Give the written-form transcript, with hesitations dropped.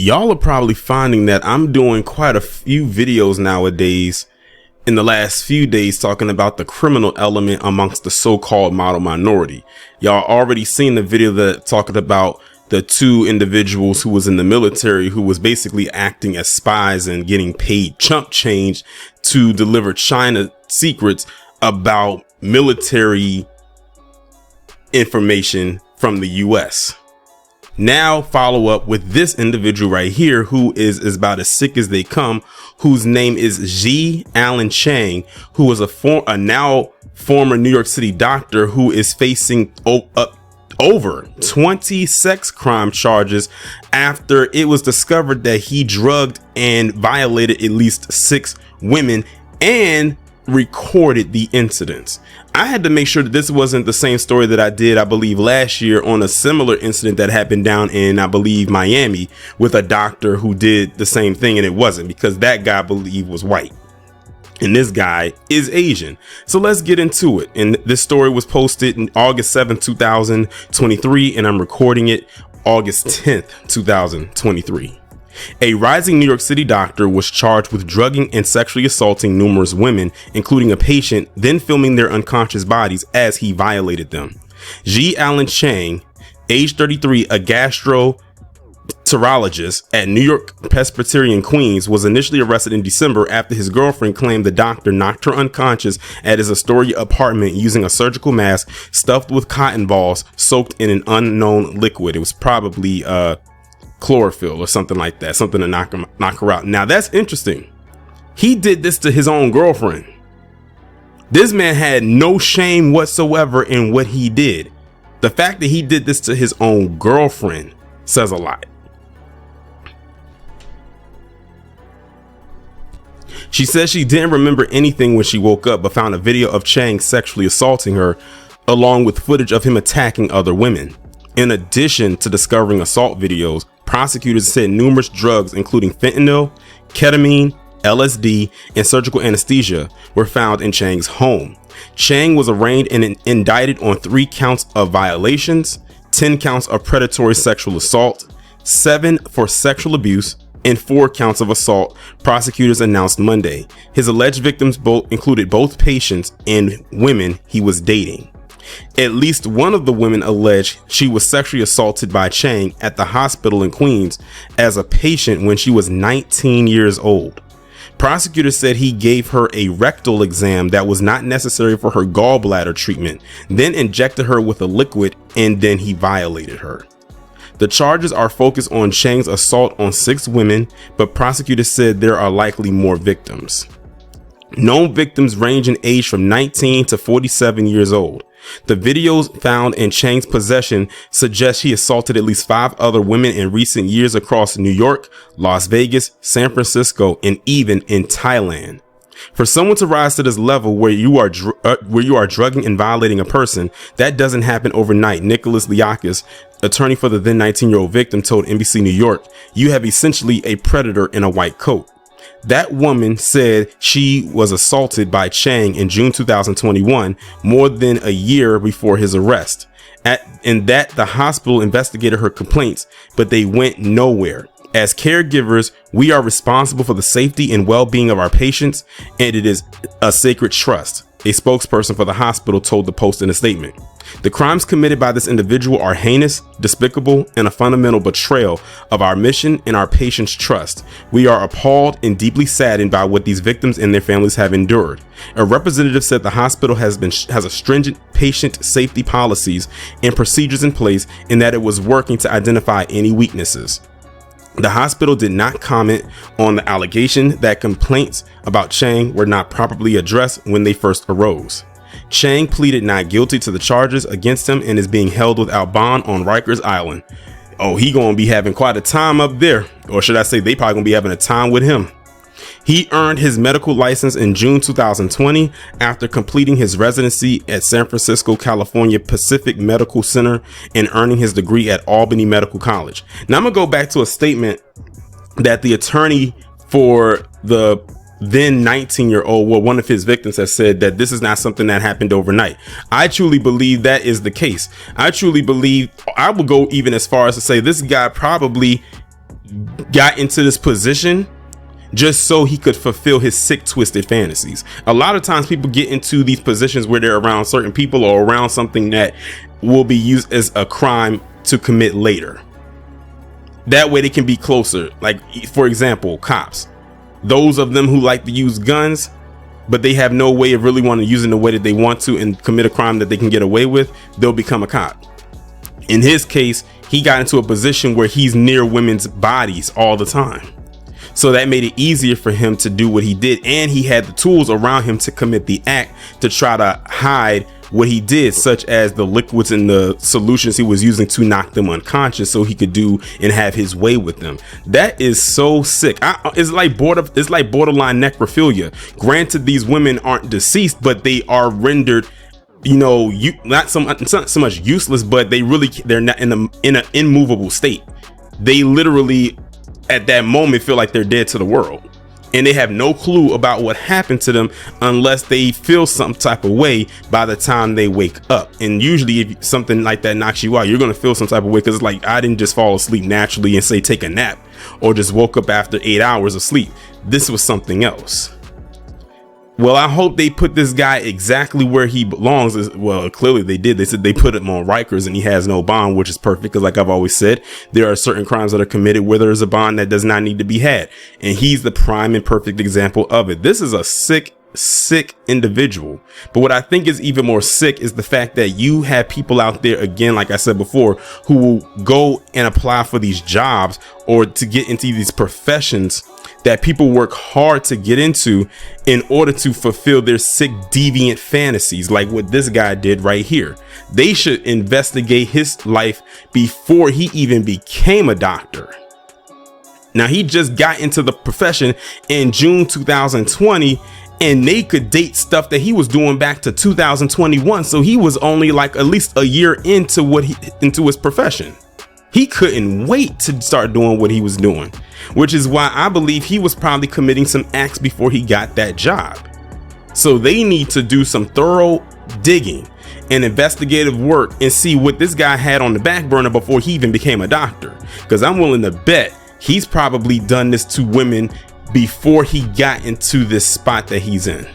Y'all are probably finding that I'm doing quite a few videos nowadays in the last few days talking about the criminal element amongst the so-called model minority. Y'all already seen the video that talked about the two individuals who was in the military who was basically acting as spies and getting paid chump change to deliver China secrets about military information from the US. Now follow up with this individual right here who is about as sick as they come, whose name is Ji Allen Chang, who was a now former New York City doctor who is facing over 20 sex crime charges after it was discovered that he drugged and violated at least 6 women and recorded the incidents. I had to make sure that this wasn't the same story that I did, I believe, last year on a similar incident that happened down in, I believe, Miami with a doctor who did the same thing, and it wasn't, because that guy, I believe, was white and this guy is Asian. So let's get into it. And this story was posted in August 7th, 2023, and I'm recording it August 10th, 2023. A rising New York City doctor was charged with drugging and sexually assaulting numerous women, including a patient, then filming their unconscious bodies as he violated them. Ji Allen Chang, age 33, a gastroenterologist at New York Presbyterian Queens, was initially arrested in December after his girlfriend claimed the doctor knocked her unconscious at his Astoria apartment using a surgical mask stuffed with cotton balls soaked in an unknown liquid. It was probably chlorophyll or something like that, something to knock her out. Now that's interesting. He did this to his own girlfriend. This man had no shame whatsoever in what he did. The fact that he did this to his own girlfriend says a lot. She says she didn't remember anything when she woke up, but found a video of Chang sexually assaulting her, along with footage of him attacking other women. In addition to discovering assault videos, prosecutors said numerous drugs, including fentanyl, ketamine, LSD, and surgical anesthesia, were found in Chang's home. Chang was arraigned and indicted on 3 counts of violations, 10 counts of predatory sexual assault, 7 for sexual abuse, and 4 counts of assault, prosecutors announced Monday. His alleged victims included both patients and women he was dating. At least one of the women alleged she was sexually assaulted by Chang at the hospital in Queens as a patient when she was 19 years old. Prosecutors said he gave her a rectal exam that was not necessary for her gallbladder treatment, then injected her with a liquid, and then he violated her. The charges are focused on Chang's assault on 6 women, but prosecutors said there are likely more victims. Known victims range in age from 19 to 47 years old. The videos found in Chang's possession suggest he assaulted at least 5 other women in recent years across New York, Las Vegas, San Francisco, and even in Thailand. For someone to rise to this level where you are drugging and violating a person, that doesn't happen overnight. Nicholas Liakis, attorney for the then 19-year-old victim, told NBC New York, "You have essentially a predator in a white coat." That woman said she was assaulted by Chang in June 2021, more than a year before his arrest, and that the hospital investigated her complaints, but they went nowhere. As caregivers, we are responsible for the safety and well-being of our patients, and it is a sacred trust, a spokesperson for the hospital told the Post in a statement. The crimes committed by this individual are heinous, despicable, and a fundamental betrayal of our mission and our patients' trust. We are appalled and deeply saddened by what these victims and their families have endured. A representative said the hospital has a stringent patient safety policies and procedures in place, and that it was working to identify any weaknesses. The hospital did not comment on the allegation that complaints about Chang were not properly addressed when they first arose. Chang pleaded not guilty to the charges against him and is being held without bond on Rikers Island. Oh, he gonna be having quite a time up there, or should I say they probably gonna be having a time with him. He earned his medical license in June 2020 after completing his residency at San Francisco, California Pacific Medical Center and earning his degree at Albany Medical College. Now I'm gonna go back to a statement that the attorney for the then 19-year-old, well, one of his victims has said that this is not something that happened overnight. I truly believe that is the case. I truly believe, I will go even as far as to say this guy probably got into this position just so he could fulfill his sick, twisted fantasies. A lot of times people get into these positions where they're around certain people or around something that will be used as a crime to commit later. That way they can be closer. Like, for example, cops. Those of them who like to use guns, but they have no way of really wanting to use it in the way that they want to and commit a crime that they can get away with, they'll become a cop. In his case, he got into a position where he's near women's bodies all the time. So that made it easier for him to do what he did. And he had the tools around him to commit the act to try to hide what he did, such as the liquids and the solutions he was using to knock them unconscious so he could do and have his way with them. That is so sick. It's like borderline necrophilia. Granted, these women aren't deceased, but they are rendered, you know, not so much useless, but they're not in an immovable state. They literally at that moment feel like they're dead to the world, and they have no clue about what happened to them unless they feel some type of way by the time they wake up. And usually if something like that knocks you out, you're going to feel some type of way, because it's like, I didn't just fall asleep naturally and say take a nap or just woke up after 8 hours of sleep. This was something else. Well, I hope they put this guy exactly where he belongs. Well, clearly they did. They said they put him on Rikers and he has no bond, which is perfect, because like I've always said, there are certain crimes that are committed where there is a bond that does not need to be had. And he's the prime and perfect example of it. This is a sick individual. But what I think is even more sick is the fact that you have people out there, again, like I said before, who will go and apply for these jobs or to get into these professions that people work hard to get into in order to fulfill their sick, deviant fantasies, like what this guy did right here. They should investigate his life before he even became a doctor. Now, he just got into the profession in June 2020, and they could date stuff that he was doing back to 2021. So he was only like at least a year into his profession. He couldn't wait to start doing what he was doing, which is why I believe he was probably committing some acts before he got that job. So they need to do some thorough digging and investigative work and see what this guy had on the back burner before he even became a doctor. Because I'm willing to bet he's probably done this to women before he got into this spot that he's in.